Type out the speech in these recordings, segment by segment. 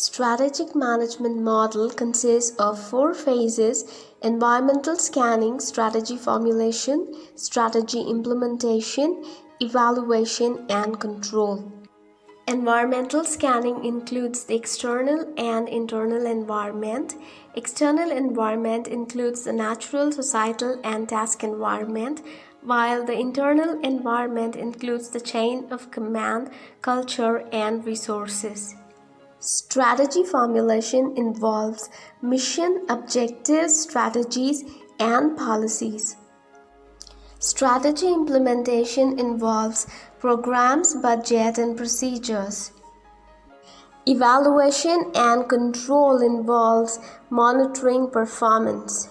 Strategic management model consists of 4 phases: environmental scanning, strategy formulation, strategy implementation, evaluation, and control. Environmental scanning includes the external and internal environment. External environment includes the natural, societal, and task environment, while the internal environment includes the chain of command, culture, and resources. Strategy formulation involves mission, objectives, strategies, and policies. Strategy implementation involves programs, budget, and procedures. Evaluation and control involves monitoring performance.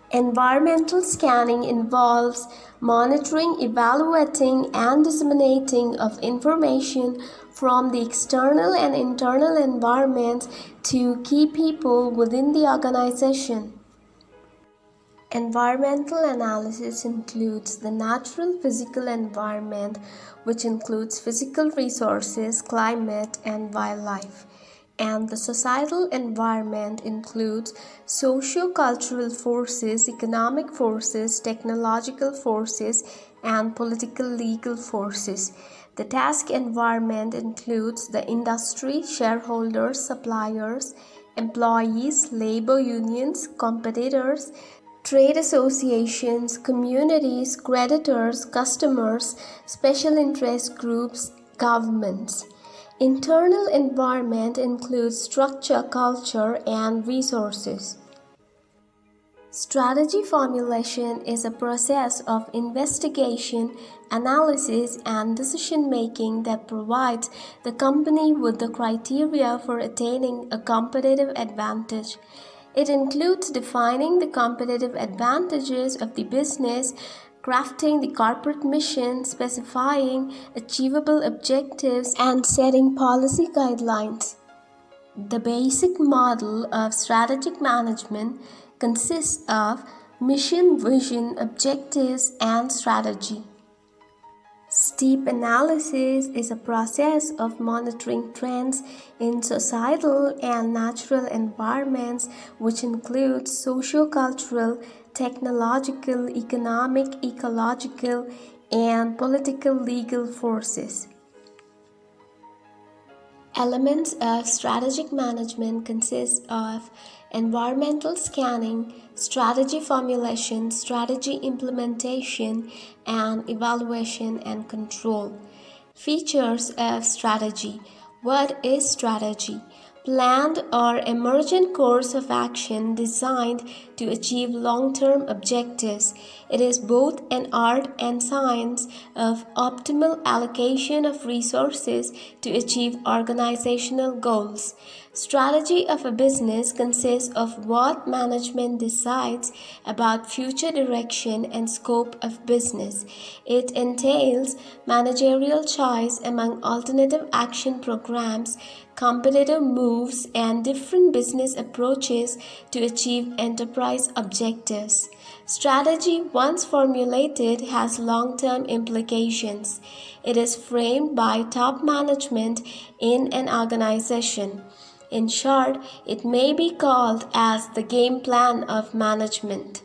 Environmental scanning involves monitoring, evaluating, and disseminating of information from the external and internal environments to key people within the organization. Environmental analysis includes the natural physical environment, which includes physical resources, climate, and wildlife. And the societal environment includes socio-cultural forces, economic forces, technological forces, and political legal forces. The task environment includes the industry, shareholders, suppliers, employees, labor unions, competitors, trade associations, communities, creditors, customers, special interest groups, governments. Internal environment includes structure, culture, and resources. Strategy formulation is a process of investigation, analysis, and decision-making that provides the company with the criteria for attaining a competitive advantage. It includes defining the competitive advantages of the business, crafting the corporate mission, specifying achievable objectives, and setting policy guidelines. The basic model of strategic management consists of mission, vision, objectives, and strategy. Steep analysis is a process of monitoring trends in societal and natural environments, which includes socio-cultural, technological, economic, ecological, and political legal forces. Elements of strategic management consist of environmental scanning, strategy formulation, strategy implementation, and evaluation and control. Features of strategy. What is strategy? Planned or emergent course of action designed to achieve long-term objectives. It is both an art and science of optimal allocation of resources to achieve organizational goals. Strategy of a business consists of what management decides about future direction and scope of business. It entails managerial choice among alternative action programs, competitive moves, and different business approaches to achieve enterprise objectives. Strategy, once formulated, has long-term implications. It is framed by top management in an organization. In short, it may be called as the game plan of management.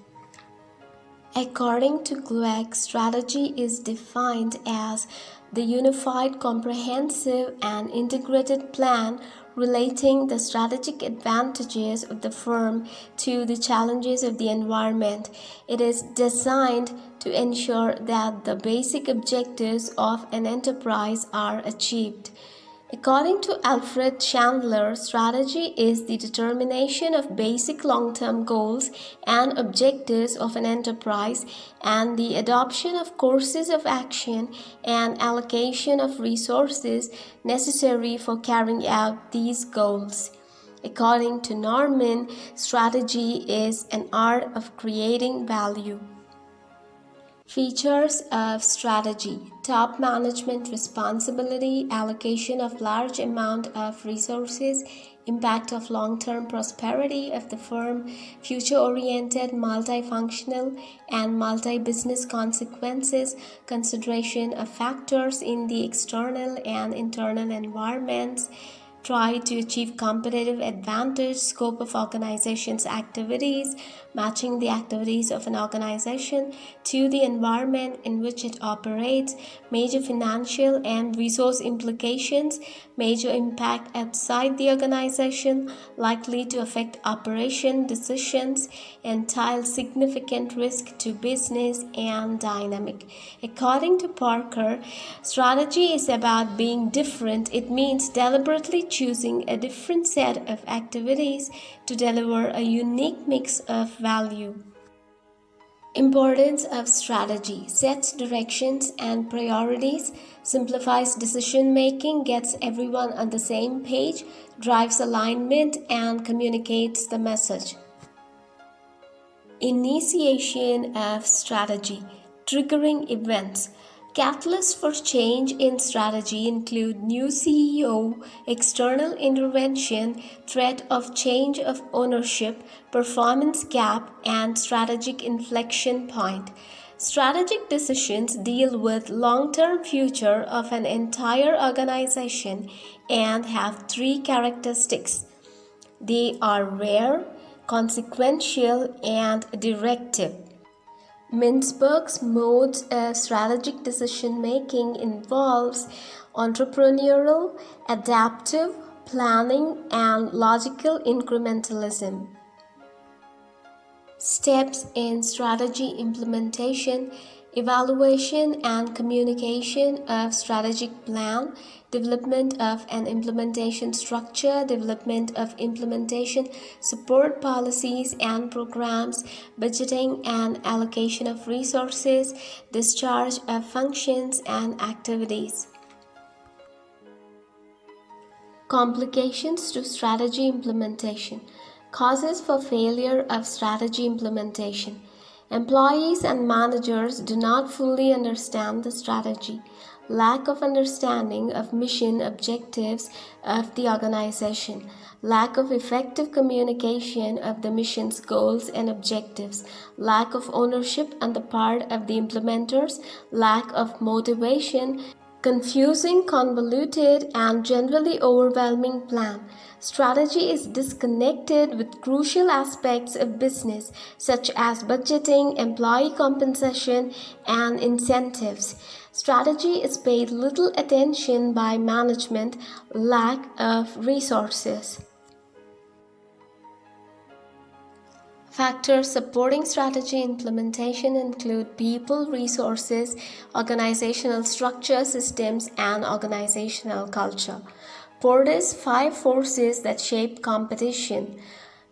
According to Glueck, strategy is defined as the unified, comprehensive, and integrated plan relating the strategic advantages of the firm to the challenges of the environment. It is designed to ensure that the basic objectives of an enterprise are achieved. According to Alfred Chandler, strategy is the determination of basic long-term goals and objectives of an enterprise and the adoption of courses of action and allocation of resources necessary for carrying out these goals. According to Norman, strategy is an art of creating value. Features of strategy: top management responsibility, allocation of large amount of resources, impact of long-term prosperity of the firm, future-oriented, multifunctional, and multi-business consequences, consideration of factors in the external and internal environments, try to achieve competitive advantage, scope of organization's activities, matching the activities of an organization to the environment in which it operates, major financial and resource implications, major impact outside the organization, likely to affect operation decisions, entail significant risk to business, and dynamic. According to Parker, strategy is about being different. It means deliberately choosing a different set of activities to deliver a unique mix of value. Importance of strategy: sets directions and priorities, simplifies decision making, gets everyone on the same page, drives alignment, and communicates the message. Initiation of strategy: triggering events. Catalysts for change in strategy include new CEO, external intervention, threat of change of ownership, performance gap, and strategic inflection point. Strategic decisions deal with long-term future of an entire organization and have three characteristics. They are rare, consequential, and directive. Mintzberg's modes of strategic decision-making involves entrepreneurial, adaptive, planning, and logical incrementalism. Steps in strategy implementation: evaluation and communication of strategic plan, development of an implementation structure, development of implementation support policies and programs, budgeting and allocation of resources, discharge of functions and activities. Complications to strategy implementation. Causes for failure of strategy implementation. Employees and managers do not fully understand the strategy. Lack of understanding of mission objectives of the organization. Lack of effective communication of the mission's goals and objectives. Lack of ownership on the part of the implementers. Lack of motivation. Confusing, convoluted, and generally overwhelming plan. Strategy is disconnected with crucial aspects of business such as budgeting, employee compensation, and incentives. Strategy is paid little attention by management. Lack of resources. Factors supporting strategy implementation include people, resources, organizational structure, systems, and organizational culture. Porter's 5 forces that shape competition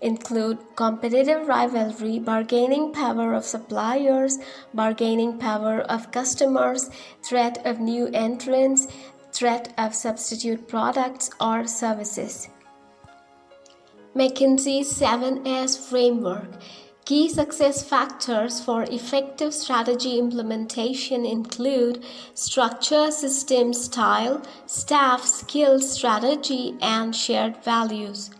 include competitive rivalry, bargaining power of suppliers, bargaining power of customers, threat of new entrants, threat of substitute products or services. McKinsey's 7S framework. Key success factors for effective strategy implementation include structure, system, style, staff, skills, strategy, and shared values.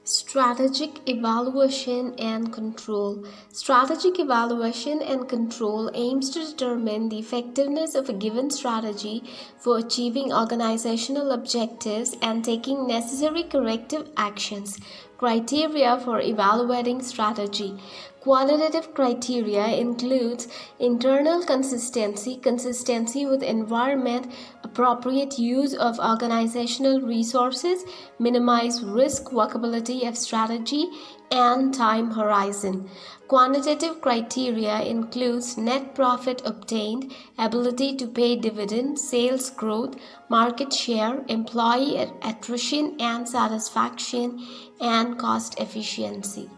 Strategic evaluation and control. Strategic evaluation and control aims to determine the effectiveness of a given strategy for achieving organizational objectives and taking necessary corrective actions. Criteria for evaluating strategy. Qualitative criteria includes internal consistency, consistency with environment, appropriate use of organizational resources, minimize risk, workability of strategy, and time horizon. Quantitative criteria includes net profit obtained, ability to pay dividend, sales growth, market share, employee attrition and satisfaction, and cost efficiency.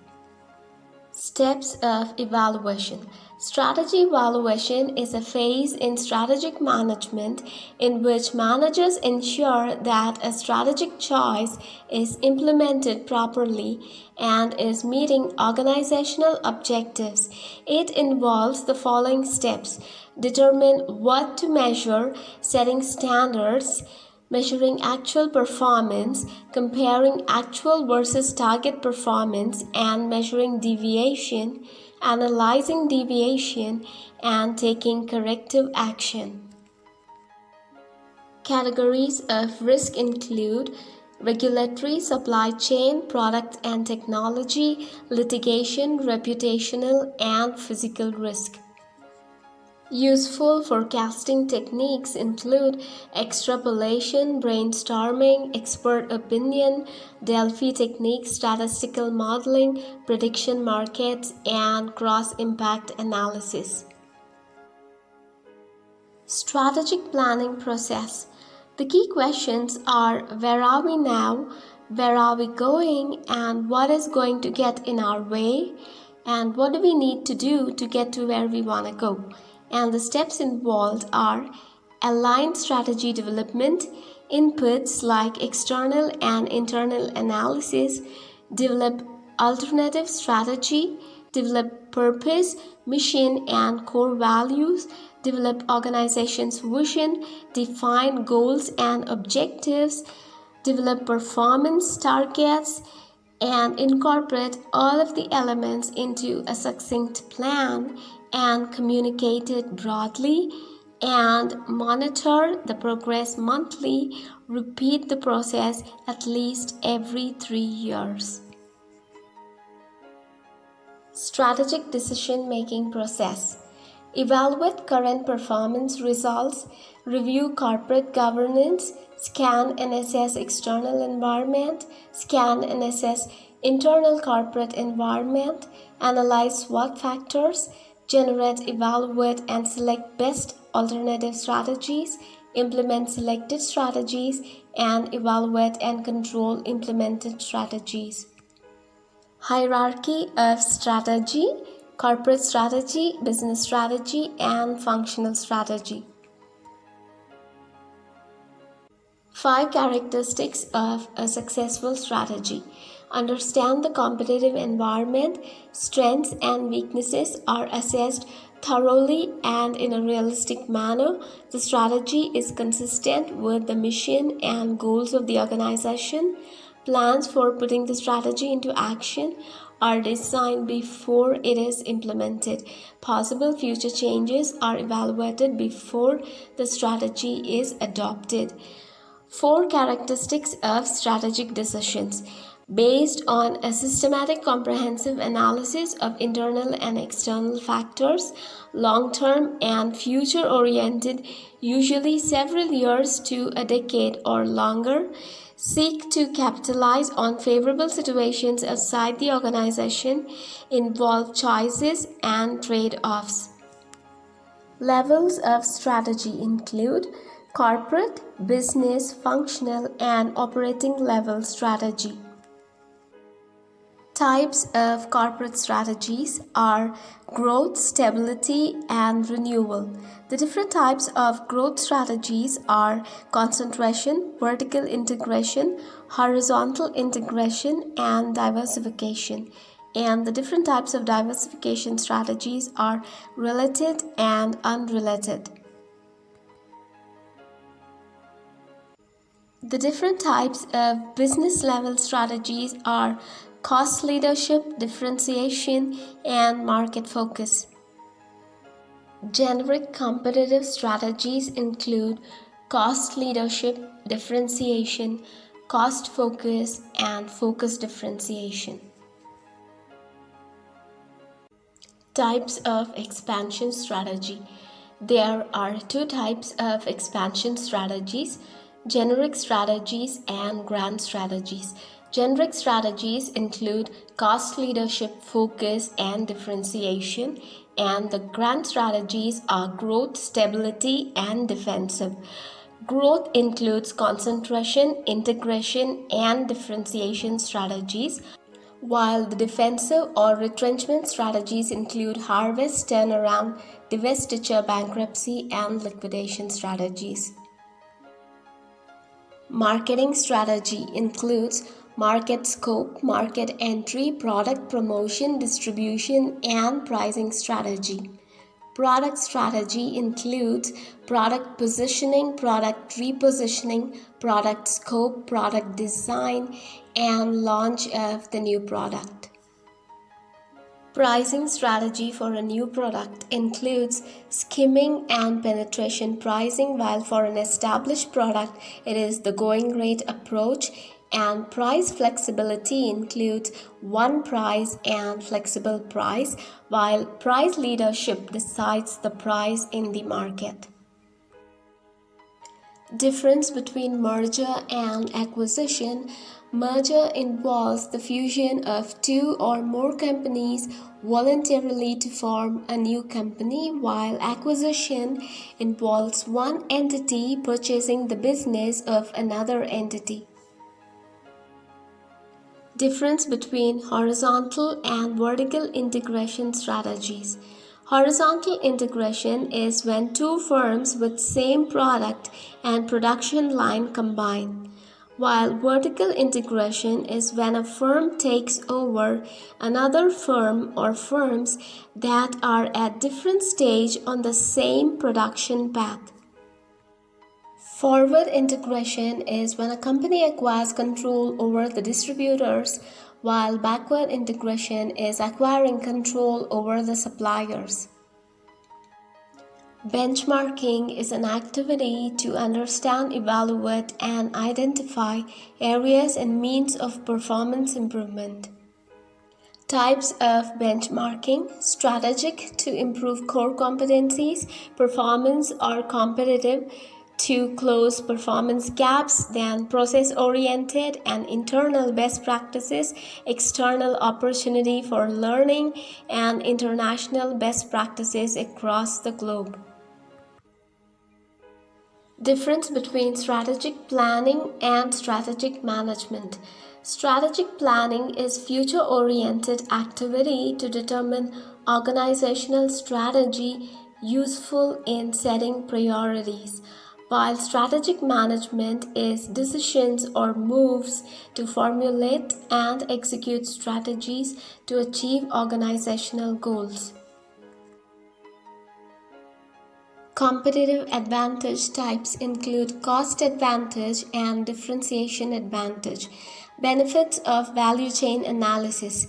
Steps of evaluation. Strategy evaluation is a phase in strategic management in which managers ensure that a strategic choice is implemented properly and is meeting organizational objectives. It involves the following steps: determine what to measure, setting standards, measuring actual performance, comparing actual versus target performance, and measuring deviation, analyzing deviation, and taking corrective action. Categories of risk include regulatory, supply chain, product and technology, litigation, reputational, and physical risk. Useful forecasting techniques include extrapolation, brainstorming, expert opinion, Delphi techniques, statistical modeling, prediction markets, and cross-impact analysis. Strategic planning process. The key questions are: where are we now? Where are we going? And what is going to get in our way? And what do we need to do to get to where we want to go? And the steps involved are: aligned strategy development, inputs like external and internal analysis, develop alternative strategy, develop purpose, mission, and core values, develop organization's vision, define goals and objectives, develop performance targets, and incorporate all of the elements into a succinct plan and communicate it broadly, and monitor the progress monthly. Repeat the process at least every 3 years. Strategic decision-making process. Evaluate current performance results, review corporate governance, scan and assess external environment, scan and assess internal corporate environment, analyze SWOT factors, generate, evaluate, and select best alternative strategies, implement selected strategies, and evaluate and control implemented strategies. Hierarchy of strategy: corporate strategy, business strategy, and functional strategy. 5 characteristics of a successful strategy. Understand the competitive environment. Strengths and weaknesses are assessed thoroughly and in a realistic manner. The strategy is consistent with the mission and goals of the organization. Plans for putting the strategy into action are designed before it is implemented. Possible future changes are evaluated before the strategy is adopted. 4 characteristics of strategic decisions. Based on a systematic, comprehensive analysis of internal and external factors, long-term and future-oriented, usually several years to a decade or longer, seek to capitalize on favorable situations outside the organization, involve choices and trade-offs. Levels of strategy include corporate, business, functional, and operating level strategy. Types of corporate strategies are growth, stability, and renewal. The different types of growth strategies are concentration, vertical integration, horizontal integration, and diversification. And the different types of diversification strategies are related and unrelated. The different types of business level strategies are cost leadership, differentiation, and market focus. Generic competitive strategies include cost leadership, differentiation, cost focus, and focus differentiation. Types of expansion strategy. There are 2 types of expansion strategies: generic strategies and grand strategies. Generic strategies include cost leadership, focus, and differentiation, and the grand strategies are growth, stability, and defensive. Growth includes concentration, integration, and differentiation strategies, while the defensive or retrenchment strategies include harvest, turnaround, divestiture, bankruptcy, and liquidation strategies. Marketing strategy includes market scope, market entry, product promotion, distribution, and pricing strategy. Product strategy includes product positioning, product repositioning, product scope, product design, and launch of the new product. Pricing strategy for a new product includes skimming and penetration pricing, while for an established product, it is the going rate approach. And price flexibility includes one price and flexible price, while price leadership decides the price in the market. Difference between merger and acquisition. Merger involves the fusion of two or more companies voluntarily to form a new company, while acquisition involves one entity purchasing the business of another entity. Difference between horizontal and vertical integration strategies. Horizontal integration is when two firms with same product and production line combine, while vertical integration is when a firm takes over another firm or firms that are at different stage on the same production path. Forward integration is when a company acquires control over the distributors, while backward integration is acquiring control over the suppliers. Benchmarking is an activity to understand, evaluate, and identify areas and means of performance improvement. Types of benchmarking: strategic to improve core competencies, performance or competitive to close performance gaps, then process-oriented and internal best practices, external opportunity for learning, and international best practices across the globe. Difference between strategic planning and strategic management. Strategic planning is future-oriented activity to determine organizational strategy useful in setting priorities, while strategic management is decisions or moves to formulate and execute strategies to achieve organizational goals. Competitive advantage types include cost advantage and differentiation advantage. Benefits of value chain analysis.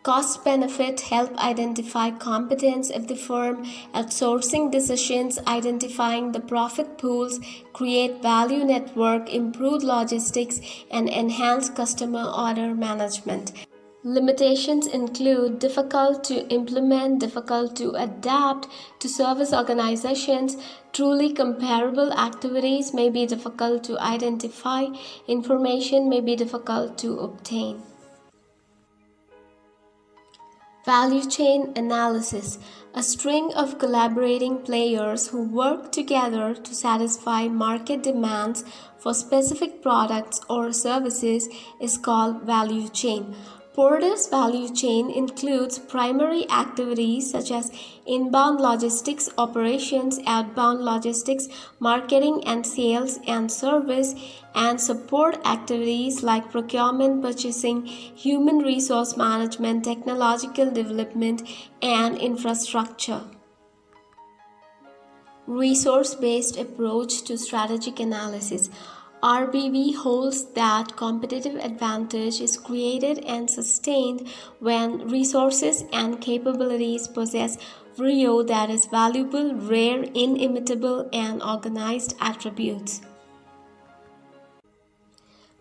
Cost benefit help identify competence of the firm, outsourcing decisions, identifying the profit pools, create value network, improve logistics, and enhance customer order management. Limitations include difficult to implement, difficult to adapt to service organizations, truly comparable activities may be difficult to identify, information may be difficult to obtain. Value chain analysis. A string of collaborating players who work together to satisfy market demands for specific products or services is called value chain. Porter's value chain includes primary activities such as inbound logistics operations, outbound logistics, marketing and sales and service, and support activities like procurement, purchasing, human resource management, technological development, and infrastructure. Resource-based approach to strategic analysis. RBV holds that competitive advantage is created and sustained when resources and capabilities possess VRIO, that is valuable, rare, inimitable, and organized attributes.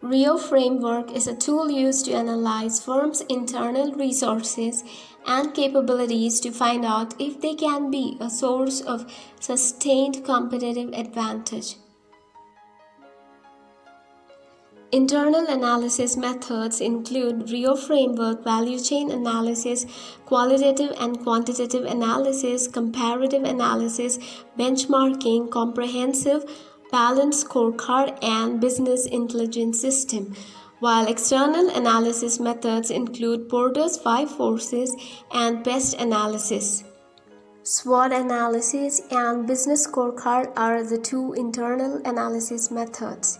RIO framework is a tool used to analyze firms' internal resources and capabilities to find out if they can be a source of sustained competitive advantage. Internal analysis methods include RIO framework, value chain analysis, qualitative and quantitative analysis, comparative analysis, benchmarking, comprehensive balanced scorecard, and business intelligence system. While external analysis methods include Porter's 5 forces and PEST analysis. SWOT analysis and business scorecard are the two internal analysis methods.